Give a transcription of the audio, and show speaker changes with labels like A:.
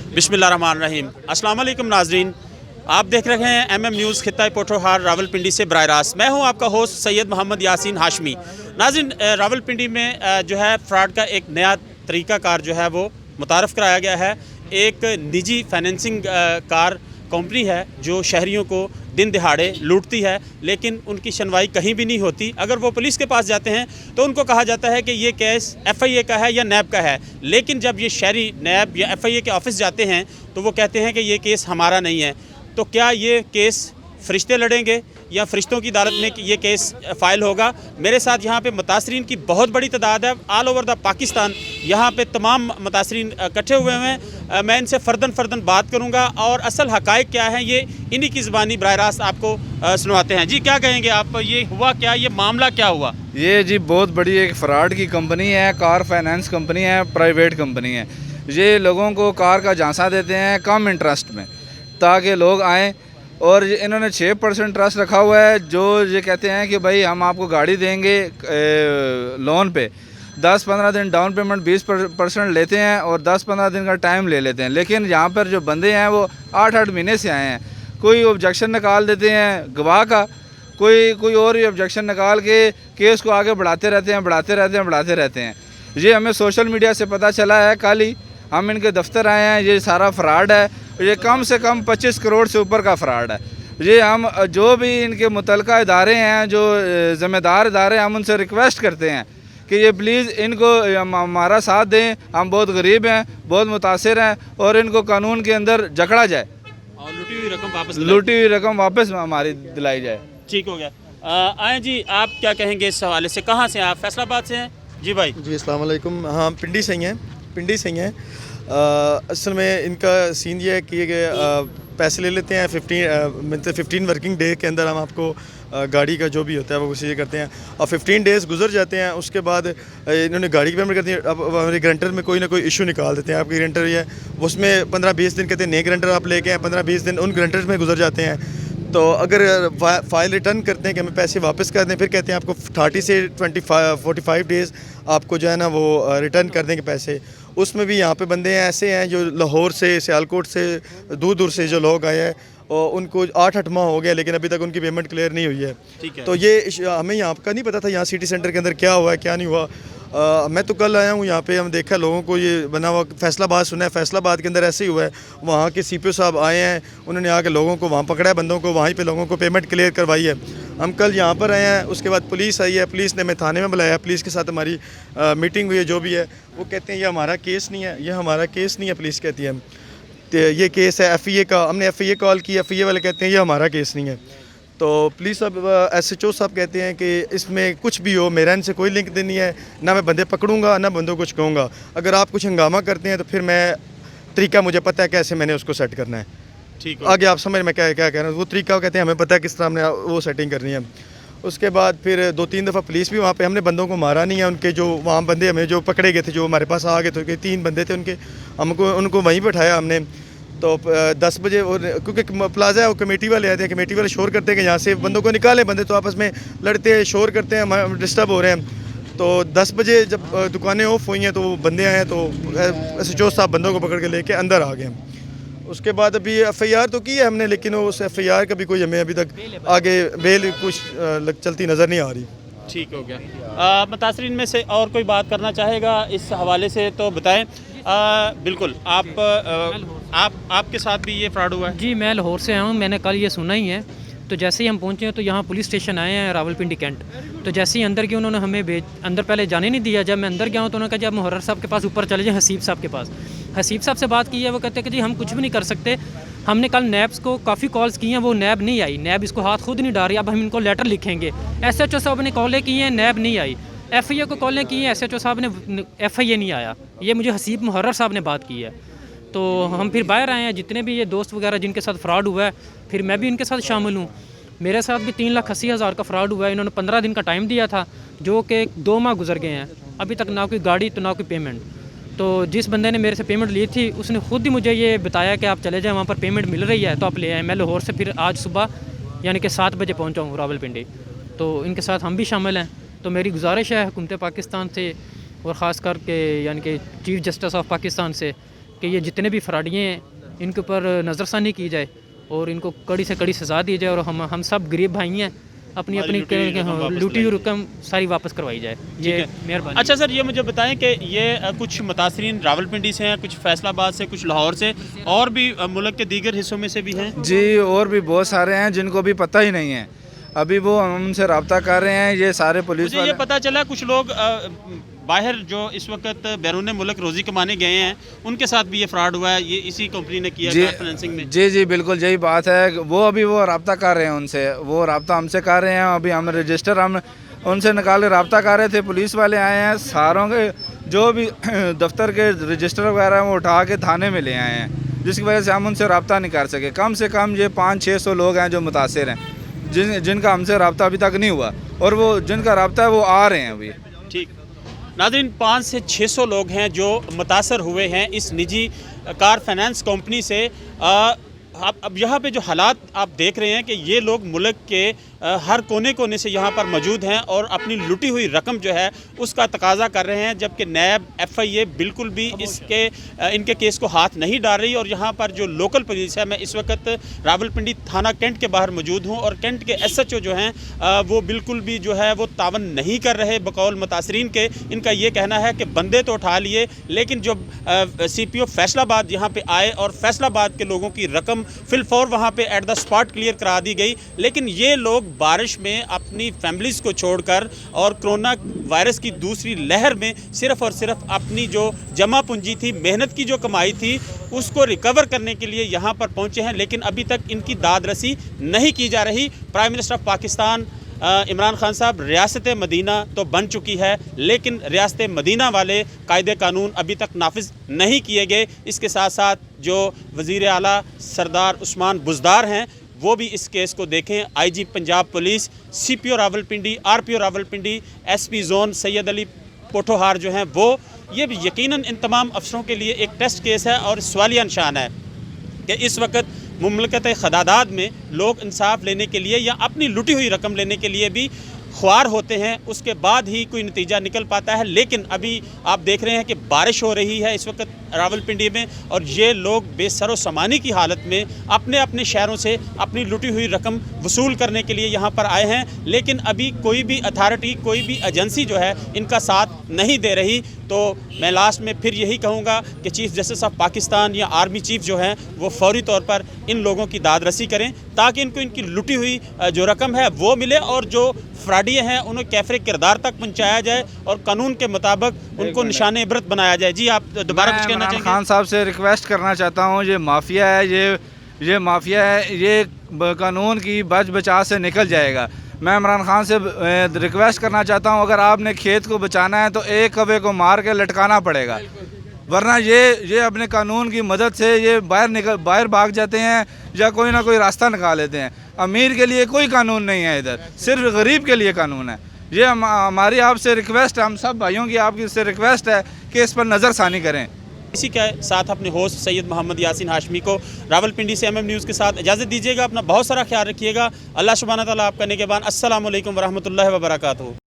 A: बिस्मिल्लाहिर्रहमानिर्रहीम। अस्सलाम वालेकुम नाजरीन, आप देख रहे हैं MM न्यूज़ खित्ता पोठोहार रावलपिंडी से बराह रास्त। मैं हूं आपका होस्ट सैयद मोहम्मद यासीन हाशमी। नाजरीन, रावलपिंडी में जो है फ्रॉड का एक नया तरीक़ाकार जो है वो मुतारफ़ कराया गया है। एक निजी फाइनेंसिंग कार कंपनी है जो शहरियों को दिन दिहाड़े लूटती है, लेकिन उनकी सुनवाई कहीं भी नहीं होती। अगर वो पुलिस के पास जाते हैं तो उनको कहा जाता है कि ये केस FIA का है या नैब का है, लेकिन जब ये शहरी नैब या FIA के ऑफिस जाते हैं तो वो कहते हैं कि ये केस हमारा नहीं है। तो क्या ये केस फ़रिश्ते लड़ेंगे या फ़रिश्तों की अदालत में ये केस फ़ाइल होगा? मेरे साथ यहाँ पे मुतासरीन की बहुत बड़ी तादाद है, ऑल ओवर द पाकिस्तान यहाँ पे तमाम मुतासरीन इकट्ठे हुए हैं। मैं इनसे फ़र्दन बात करूँगा और असल हक़ाइक़ क्या हैं ये इन्हीं की ज़बानी बराह रास्त आपको सुनवाते हैं। जी, क्या कहेंगे आप? ये हुआ क्या, ये मामला क्या हुआ?
B: ये जी बहुत बड़ी एक फ्रॉड की कंपनी है, कार फाइनेंस कंपनी है, प्राइवेट कंपनी है। ये लोगों को कार का झांसा देते हैं कम इंटरेस्ट में ताकि लोग आएँ, और इन्होंने 6% ट्रस्ट रखा हुआ है। जो ये कहते हैं कि भाई हम आपको गाड़ी देंगे लोन पे, 10-15 दिन डाउन पेमेंट 20% लेते हैं और 10-15 दिन का टाइम ले लेते हैं। लेकिन यहाँ पर जो बंदे हैं वो 8-8 महीने से आए हैं। कोई ऑब्जेक्शन निकाल देते हैं गवाह का, कोई और ही ऑब्जेक्शन निकाल के केस को आगे बढ़ाते रहते हैं। ये हमें सोशल मीडिया से पता चला है, कल ही हम इनके दफ्तर आए हैं। ये सारा फ्रॉड है, ये कम से कम 25 करोड़ से ऊपर का फ्रॉड है। ये हम जो भी इनके मुतलका इदारे हैं, जो ज़िम्मेदार इदारे, हम उनसे रिक्वेस्ट करते हैं कि ये प्लीज़ इनको हमारा साथ दें। हम बहुत गरीब हैं, बहुत मुतासिर हैं, और इनको कानून के अंदर जकड़ा जाए
A: और लूटी हुई रकम वापस
B: हमारी दिलाई जाए।
A: ठीक हो गया। आए जी, आप क्या कहेंगे इस हवाले से? कहाँ से आप? फैसलाबाद से हैं? जी भाई।
C: जी, अस्सलाम वालेकुम। हाँ, पिंडी से ही हैं। असल में इनका सीन ये है कि पैसे ले लेते हैं 15 वर्किंग डे के अंदर हम आपको गाड़ी का जो भी होता है वो उसे ये करते हैं, और 15 डेज़ गुजर जाते हैं। उसके बाद इन्होंने गाड़ी की पेमेंट करती है। अब हमारे गारंटर में कोई ना कोई इशू निकाल देते हैं। आपके गारंटर ये उसमें 15-20 दिन कहते हैं नए गारंटर आप लेके आए, 15-20 दिन उन गारंटर्स में गुजर जाते हैं। तो अगर फ़ाइल रिटर्न करते हैं कि हमें पैसे वापस कर दें, फिर कहते हैं आपको 30 से 45 डेज़ आपको जो है ना वो रिटर्न कर देंगे पैसे। उसमें भी यहाँ पे बंदे हैं ऐसे हैं जो लाहौर से, सियालकोट से, दूर से जो लोग आए हैं, और उनको 8 माह हो गया लेकिन अभी तक उनकी पेमेंट क्लियर नहीं हुई है।
A: ठीक है।
C: तो ये हमें यहाँ का नहीं पता था यहाँ सिटी सेंटर के अंदर क्या हुआ है क्या नहीं हुआ। मैं तो कल आया हूँ यहाँ पे, हम देखा लोगों को ये बना हुआ फैसलाबाद सुना है। फैसलाबाद के अंदर ऐसे ही हुआ है, वहाँ के CPO साहब आए हैं, उन्होंने आके लोगों को वहाँ पकड़ा है, बंदों को वहीं पे लोगों को पेमेंट क्लियर करवाई है। हम कल यहाँ पर आए हैं, उसके बाद पुलिस आई है, पुलिस ने हमें थाने में बुलाया, पुलिस के साथ हमारी मीटिंग हुई है। जो भी है वो कहते हैं ये हमारा केस नहीं है, ये हमारा केस नहीं है। पुलिस कहती है तो ये केस है FIA का। हमने FIA कॉल की, FIA वाले कहते हैं ये हमारा केस नहीं है। तो पुलिस अब SHO साहब कहते हैं कि इसमें कुछ भी हो, मेरा इनसे कोई लिंक नहीं है, ना मैं बंदे पकड़ूंगा ना बंदों को कुछ कहूँगा। अगर आप कुछ हंगामा करते हैं तो फिर मैं तरीका मुझे पता है कैसे मैंने उसको सेट करना है।
A: ठीक है।
C: आगे आप समझ में क्या कह रहे हैं, वो तरीका कहते हैं हमें पता है किस तरह हमने वो सेटिंग करनी है। उसके बाद फिर 2-3 दफ़ा पुलिस भी वहाँ पे, हमने बंदों को मारा नहीं है। उनके जो वहाँ बंदे हमें जो पकड़े गए थे, जो हमारे पास आ गए थे, 3 बंदे थे उनके, उनको वहीं बैठाया हमने। तो 10 बजे, क्योंकि प्लाजा है वो कमेटी वाले आए थे, कमेटी वाले शोर करते हैं कि यहाँ से बंदों को निकालें, बंदे तो आपस में लड़ते हैं, शोर करते हैं, हम डिस्टर्ब हो रहे हैं। तो 10 बजे जब दुकानें ऑफ हुई हैं तो बंदे आए, तो SHO साहब बंदों को पकड़ के लेके अंदर आ गए। उसके बाद अभी FIR तो की है हमने, लेकिन उस FIR का भी कोई हमें अभी तक आगे बेल कुछ चलती नज़र नहीं आ रही।
A: ठीक हो गया। मुतासरीन में से और कोई बात करना चाहेगा इस हवाले से तो बताएं। बिल्कुल, आपके साथ भी ये फ्रॉड हुआ है?
D: जी, मैं लाहौर से आया हूँ, मैंने कल ये सुना ही है। तो जैसे ही हम पहुँचे हैं तो यहाँ पुलिस स्टेशन आए हैं रावलपिंडी कैंट। तो जैसे ही अंदर गए उन्होंने हमें अंदर पहले जाने नहीं दिया। जब मैं अंदर गया हूँ तो उन्होंने कहा जब मुहर्रर साहब के पास ऊपर चले जाएँ, हसीब साहब के पास। हसीब साहब से बात की है, वो कहते हैं कि जी हम कुछ भी नहीं कर सकते। हमने कल नैब्स को काफ़ी कॉल्स की हैं, वो नैब नहीं आई, नैब इसको हाथ खुद नहीं डाल रही। अब हम इनको लेटर लिखेंगे। SHO साहब ने कॉलें की हैं, नैब नहीं आई। FIA को कॉलें की हैं, SHO साहब ने, FIA नहीं आया। ये मुझे हसीब मुहर्रर साहब ने बात की है। तो हम फिर बाहर आए हैं, जितने भी ये दोस्त वगैरह जिनके साथ फ्रॉड हुआ है, फिर मैं भी इनके साथ शामिल हूँ। मेरे साथ भी 3,80,000 का फ्रॉड हुआ है। इन्होंने 15 दिन का टाइम दिया था, जो कि 2 माह गुजर गए हैं, अभी तक ना कोई गाड़ी तो ना कोई पेमेंट। तो जिस बंदे ने मेरे से पेमेंट ली थी उसने खुद ही मुझे ये बताया कि आप चले जाएं, वहाँ पर पेमेंट मिल रही है तो आप ले आएँ। मैं लाहौर से फिर आज सुबह यानी कि 7 बजे पहुँचा हूँ रावलपिंडी। तो इनके साथ हम भी शामिल हैं। तो मेरी गुजारिश है हुकूमत पाकिस्तान से और ख़ास कर के यानी कि चीफ़ जस्टिस ऑफ पाकिस्तान से کہ یہ جتنے بھی فراڈیے ہیں ان کے اوپر نظر ثانی کی جائے اور ان کو کڑی سے کڑی سزا دی جائے، اور ہم سب غریب بھائی ہیں، اپنی لوٹی ہوئی رقم ساری واپس کروائی جائے، یہ مہربانی۔
A: اچھا سر، یہ مجھے بتائیں کہ یہ کچھ متاثرین راولپنڈی سے ہیں، کچھ فیصل آباد سے، کچھ لاہور سے، اور بھی ملک کے دیگر حصوں میں سے بھی ہیں؟
B: جی، اور بھی بہت سارے ہیں جن کو بھی پتہ ہی نہیں ہے، ابھی وہ ہم ان سے رابطہ کر رہے ہیں، یہ سارے پولیس
A: مجھے یہ پتہ چلا کچھ لوگ باہر جو اس وقت بیرون ملک روزی کمانے گئے ہیں ان کے ساتھ بھی یہ فراڈ ہوا ہے، یہ اسی کمپنی نے کیا کار فائننسنگ میں؟
B: جی بالکل یہی بات ہے، وہ رابطہ کر رہے ہیں ان سے، وہ رابطہ ہم سے کر رہے ہیں، ابھی ہم رجسٹر ہم ان سے نکال کے رابطہ کر رہے تھے، پولیس والے آئے ہیں، ساروں کے جو بھی دفتر کے رجسٹر وغیرہ ہیں وہ اٹھا کے تھانے میں لے آئے ہیں، جس کی وجہ سے ہم ان سے رابطہ نہیں کر سکے۔ کم سے کم یہ 500-600 لوگ ہیں جو متاثر ہیں، جن کا ہم سے رابطہ ابھی تک نہیں ہوا، اور وہ جن کا رابطہ ہے وہ آ رہے ہیں ابھی۔
A: ٹھیک ناظرین، 500 سے 600 لوگ ہیں جو متاثر ہوئے ہیں اس نجی کار فائنانس کمپنی سے۔ اب یہاں پہ جو حالات آپ دیکھ رہے ہیں کہ یہ لوگ ملک کے ہر کونے کونے سے یہاں پر موجود ہیں اور اپنی لٹی ہوئی رقم جو ہے اس کا تقاضا کر رہے ہیں، جبکہ نیب FIA بالکل بھی ان کے کیس کو ہاتھ نہیں ڈال رہی۔ اور یہاں پر جو لوکل پولیس ہے، میں اس وقت راولپنڈی تھانہ کینٹ کے باہر موجود ہوں، اور کینٹ کے SHO جو ہیں وہ بالکل بھی جو ہے وہ تعاون نہیں کر رہے بقول متاثرین کے۔ ان کا یہ کہنا ہے کہ بندے تو اٹھا لیے، لیکن جب CPO فیصل آباد یہاں پہ آئے اور فیصل آباد کے لوگوں کی رقم فی الفور وہاں پہ ایٹ دا اسپاٹ کلیئر کرا دی گئی، لیکن یہ لوگ بارش میں اپنی فیملیز کو چھوڑ کر اور کرونا وائرس کی دوسری لہر میں صرف اور صرف اپنی جو جمع پونجی تھی، محنت کی جو کمائی تھی، اس کو ریکور کرنے کے لیے یہاں پر پہنچے ہیں، لیکن ابھی تک ان کی داد رسی نہیں کی جا رہی۔ Prime minister of Pakistan Imran Khan صاحب، ریاست مدینہ تو بن چکی ہے، لیکن ریاست مدینہ والے قاعدے قانون ابھی تک نافذ نہیں کیے گئے۔ اس کے ساتھ ساتھ جو وزیر اعلیٰ سردار عثمان بزدار ہیں وہ بھی اس کیس کو دیکھیں۔ IG Punjab police, CPO Rawalpindi, RPO Rawalpindi, SP zone Syed Ali Pothohar جو ہیں وہ، یہ بھی یقیناً ان تمام افسروں کے لیے ایک ٹیسٹ کیس ہے اور سوالیہ نشان ہے کہ اس وقت مملکت خداداد میں لوگ انصاف لینے کے لیے یا اپنی لٹی ہوئی رقم لینے کے لیے بھی خوار ہوتے ہیں، اس کے بعد ہی کوئی نتیجہ نکل پاتا ہے۔ لیکن ابھی آپ دیکھ رہے ہیں کہ بارش ہو رہی ہے اس وقت راولپنڈی میں، اور یہ لوگ بے سر و سامانی کی حالت میں اپنے اپنے شہروں سے اپنی لٹی ہوئی رقم وصول کرنے کے لیے یہاں پر آئے ہیں، لیکن ابھی کوئی بھی اتھارٹی، کوئی بھی ایجنسی جو ہے ان کا ساتھ نہیں دے رہی۔ تو میں لاسٹ میں پھر یہی کہوں گا کہ چیف جسٹس آف پاکستان یا آرمی چیف جو ہیں وہ فوری طور پر ان لوگوں کی داد رسی کریں تاکہ ان کو ان کی لٹی ہوئی جو رقم ہے وہ ملے، اور جو فراڈی ہیں انہیں کیفر کردار تک پہنچایا جائے اور قانون کے مطابق ان کو نشان عبرت بنایا جائے۔ جی آپ دوبارہ کچھ کہنا چاہیں گے؟
B: خان صاحب سے ریکویسٹ کرنا چاہتا ہوں، یہ مافیا ہے، یہ مافیا ہے، یہ قانون کی بچ بچا سے نکل جائے گا۔ میں عمران خان سے ریکویسٹ کرنا چاہتا ہوں، اگر آپ نے کھیت کو بچانا ہے تو ایک کوے کو مار کے لٹکانا پڑے گا، ورنہ یہ اپنے قانون کی مدد سے یہ باہر بھاگ جاتے ہیں یا کوئی نہ کوئی راستہ نکال لیتے ہیں۔ امیر کے لیے کوئی قانون نہیں ہے ادھر، صرف غریب کے لیے قانون ہے۔ یہ ہماری آپ سے ریکویسٹ ہے، ہم سب بھائیوں کی آپ کی سے ریکویسٹ ہے کہ اس پر نظر ثانی کریں۔
A: اسی کے ساتھ اپنے ہوسٹ سید محمد یاسین ہاشمی کو راولپنڈی سے MM نیوز کے ساتھ اجازت دیجیے گا۔ اپنا بہت سارا خیال رکھیے گا۔ اللہ سبحانہ تعالیٰ آپ کا نگہبان۔ السلام علیکم ورحمۃ اللہ وبرکاتہ۔